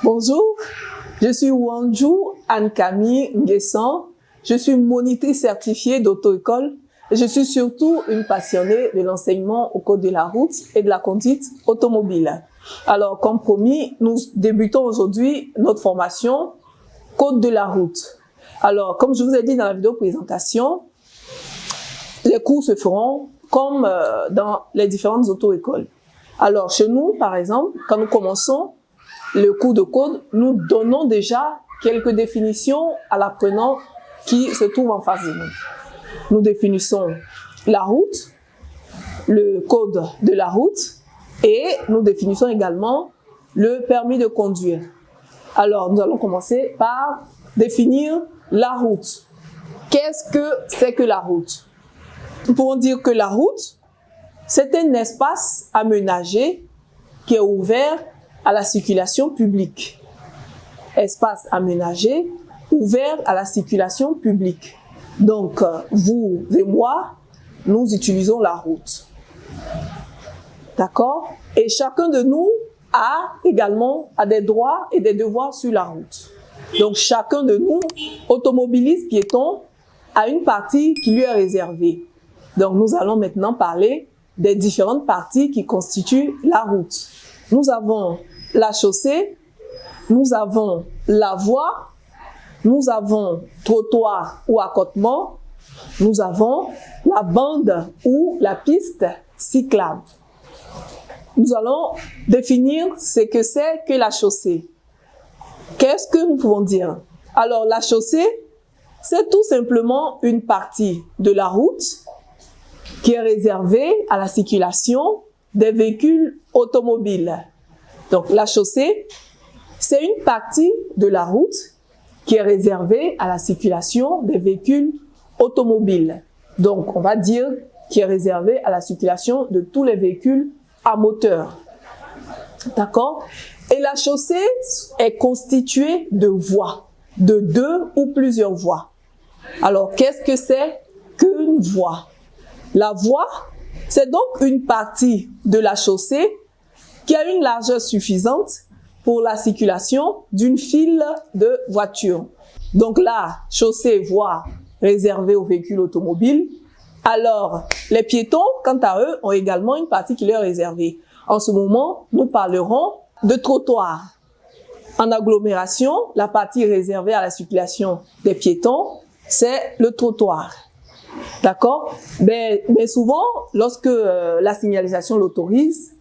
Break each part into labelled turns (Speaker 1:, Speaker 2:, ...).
Speaker 1: Bonjour, je suis Wanju Anne-Camille Nguessan. Je suis monitrice certifiée d'auto-école et je suis surtout une passionnée de l'enseignement au code de la route et de la conduite automobile. Alors, comme promis, nous débutons aujourd'hui notre formation code de la route. Alors, comme je vous ai dit dans la vidéo présentation, les cours se feront comme dans les différentes auto-écoles. Alors, chez nous, par exemple, quand nous commençons le cours de code, nous donnons déjà quelques définitions à l'apprenant qui se trouve en face de nous. Nous définissons la route, le code de la route, et nous définissons également le permis de conduire. Alors, nous allons commencer par définir la route. Qu'est-ce que c'est que la route? Nous pouvons dire que la route, c'est un espace aménagé qui est ouvert à la circulation publique. Espace aménagé, ouvert à la circulation publique. Donc, vous et moi, nous utilisons la route. D'accord? Et chacun de nous a également des droits et des devoirs sur la route. Donc, chacun de nous, automobiliste, piéton, a une partie qui lui est réservée. Donc, nous allons maintenant parler des différentes parties qui constituent la route. Nous avons la chaussée, nous avons la voie, nous avons trottoir ou accotement, nous avons la bande ou la piste cyclable. Nous allons définir ce que c'est que la chaussée. Qu'est-ce que nous pouvons dire? Alors, la chaussée, c'est tout simplement une partie de la route qui est réservée à la circulation des véhicules automobiles. Donc, la chaussée, c'est une partie de la route qui est réservée à la circulation des véhicules automobiles. Donc, on va dire qui est réservée à la circulation de tous les véhicules à moteur. D'accord? Et la chaussée est constituée de voies, de 2 ou plusieurs voies. Alors, qu'est-ce que c'est qu'une voie? La voie, c'est donc une partie de la chaussée qui a une largeur suffisante pour la circulation d'une file de voitures. Donc la chaussée, voie réservée aux véhicules automobiles. Alors, les piétons, quant à eux, ont également une partie qui leur est réservée. En ce moment, nous parlerons de trottoir. En agglomération, la partie réservée à la circulation des piétons, c'est le trottoir. D'accord? Mais souvent, lorsque la signalisation l'autorise,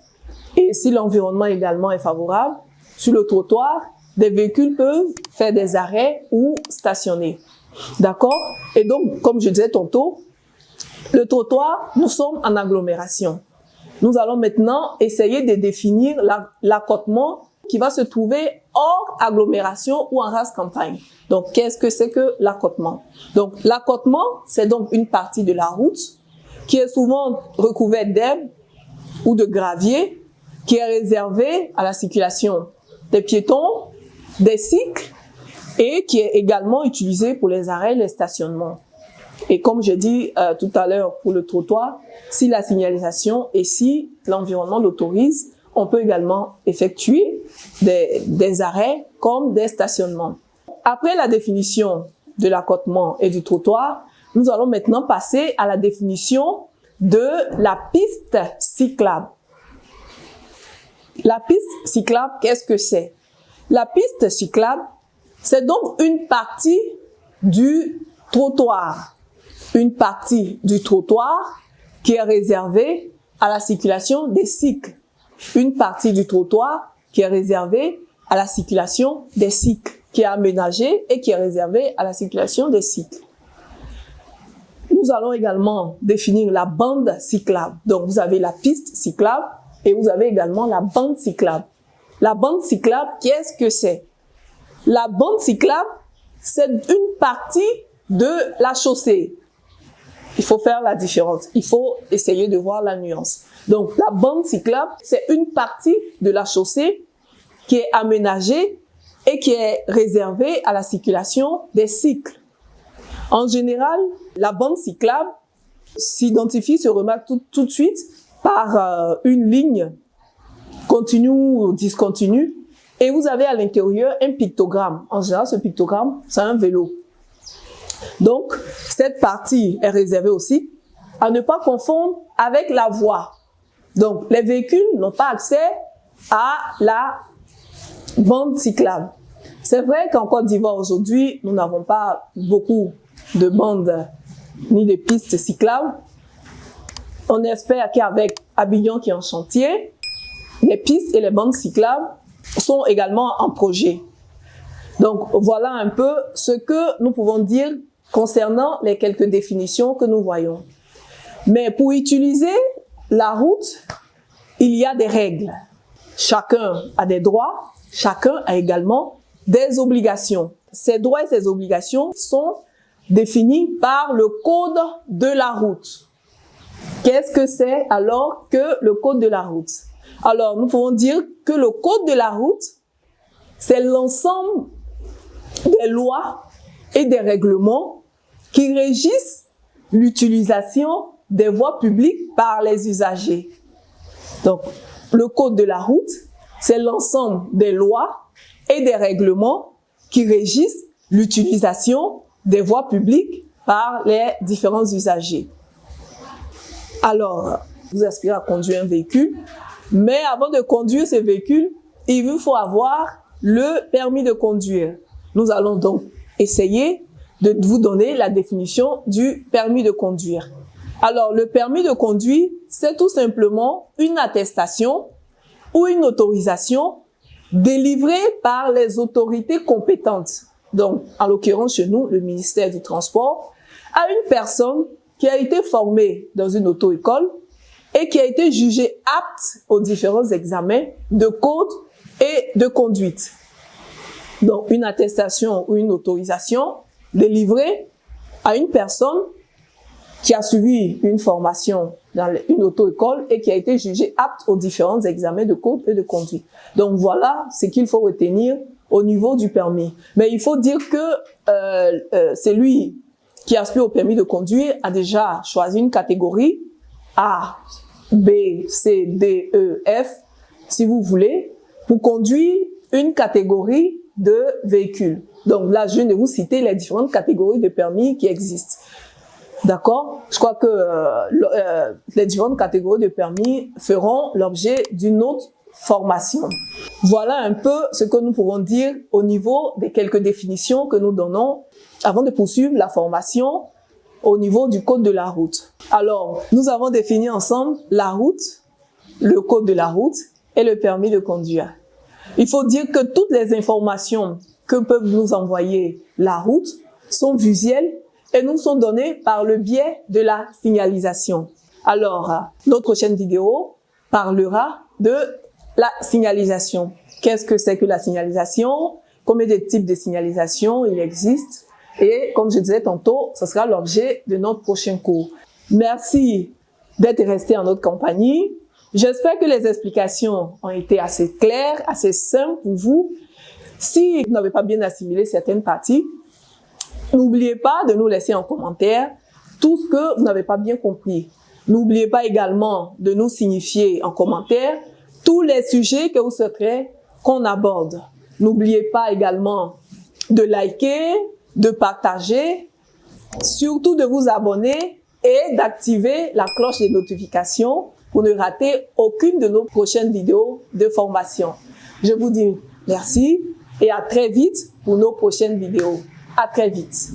Speaker 1: et si l'environnement également est favorable, sur le trottoir, des véhicules peuvent faire des arrêts ou stationner. D'accord? Et donc, comme je disais tantôt, le trottoir, nous sommes en agglomération. Nous allons maintenant essayer de définir l'accotement qui va se trouver hors agglomération ou en race campagne. Donc, qu'est-ce que c'est que l'accotement? Donc, l'accotement, c'est donc une partie de la route qui est souvent recouverte d'herbe ou de gravier, qui est réservée à la circulation des piétons, des cycles et qui est également utilisée pour les arrêts et les stationnements. Et comme je dis tout à l'heure pour le trottoir, si la signalisation et si l'environnement l'autorise, on peut également effectuer des arrêts comme des stationnements. Après la définition de l'accotement et du trottoir, nous allons maintenant passer à la définition de la piste cyclable. La piste cyclable, qu'est-ce que c'est? La piste cyclable, c'est donc une partie du trottoir. Une partie du trottoir qui est réservée à la circulation des cycles. Une partie du trottoir qui est réservée à la circulation des cycles, qui est aménagée et qui est réservée à la circulation des cycles. Nous allons également définir la bande cyclable. Donc, vous avez la piste cyclable et vous avez également la bande cyclable. La bande cyclable, qu'est-ce que c'est? La bande cyclable, c'est une partie de la chaussée. Il faut faire la différence. Il faut essayer de voir la nuance. Donc, la bande cyclable, c'est une partie de la chaussée qui est aménagée et qui est réservée à la circulation des cycles. En général, la bande cyclable s'identifie, se remarque tout de suite par une ligne continue ou discontinue et vous avez à l'intérieur un pictogramme. En général, ce pictogramme, c'est un vélo. Donc, cette partie est réservée aussi à ne pas confondre avec la voie. Donc, les véhicules n'ont pas accès à la bande cyclable. C'est vrai qu'en Côte d'Ivoire aujourd'hui, nous n'avons pas beaucoup de bandes ni de pistes cyclables. On espère qu'avec Abidjan qui est en chantier, les pistes et les bandes cyclables sont également en projet. Donc, voilà un peu ce que nous pouvons dire concernant les quelques définitions que nous voyons. Mais pour utiliser la route, il y a des règles. Chacun a des droits, chacun a également des obligations. Ces droits et ces obligations sont définis par le code de la route. Qu'est-ce que c'est alors que le code de la route? Alors, nous pouvons dire que le code de la route, c'est l'ensemble des lois et des règlements qui régissent l'utilisation des voies publiques par les usagers. Donc, le code de la route, c'est l'ensemble des lois et des règlements qui régissent l'utilisation des voies publiques par les différents usagers. Alors, vous aspirez à conduire un véhicule, mais avant de conduire ce véhicule, il vous faut avoir le permis de conduire. Nous allons donc essayer de vous donner la définition du permis de conduire. Alors, le permis de conduire, c'est tout simplement une attestation ou une autorisation délivrée par les autorités compétentes. Donc, en l'occurrence chez nous, le ministère du Transport, à une personne qui a été formée dans une auto-école et qui a été jugée apte aux différents examens de code et de conduite. Donc, une attestation ou une autorisation délivrée à une personne qui a suivi une formation dans une auto-école et qui a été jugée apte aux différents examens de code et de conduite. Donc, voilà ce qu'il faut retenir au niveau du permis. Mais il faut dire que celui qui aspire au permis de conduire a déjà choisi une catégorie A, B, C, D, E, F, si vous voulez, pour conduire une catégorie de véhicules. Donc là, je viens de vous citer les différentes catégories de permis qui existent. D'accord? Je crois que les différentes catégories de permis feront l'objet d'une autre formation. Voilà un peu ce que nous pouvons dire au niveau des quelques définitions que nous donnons avant de poursuivre la formation au niveau du code de la route. Alors, nous avons défini ensemble la route, le code de la route et le permis de conduire. Il faut dire que toutes les informations que peuvent nous envoyer la route sont visuelles et nous sont données par le biais de la signalisation. Alors, notre prochaine vidéo parlera de la signalisation. Qu'est-ce que c'est que la signalisation? Combien de types de signalisation il existe? Et comme je disais tantôt, ce sera l'objet de notre prochain cours. Merci d'être resté en notre compagnie. J'espère que les explications ont été assez claires, assez simples pour vous. Si vous n'avez pas bien assimilé certaines parties, n'oubliez pas de nous laisser en commentaire tout ce que vous n'avez pas bien compris. N'oubliez pas également de nous signifier en commentaire tous les sujets que vous souhaiterez qu'on aborde. N'oubliez pas également de liker, de partager, surtout de vous abonner et d'activer la cloche des notifications pour ne rater aucune de nos prochaines vidéos de formation. Je vous dis merci et à très vite pour nos prochaines vidéos. À très vite.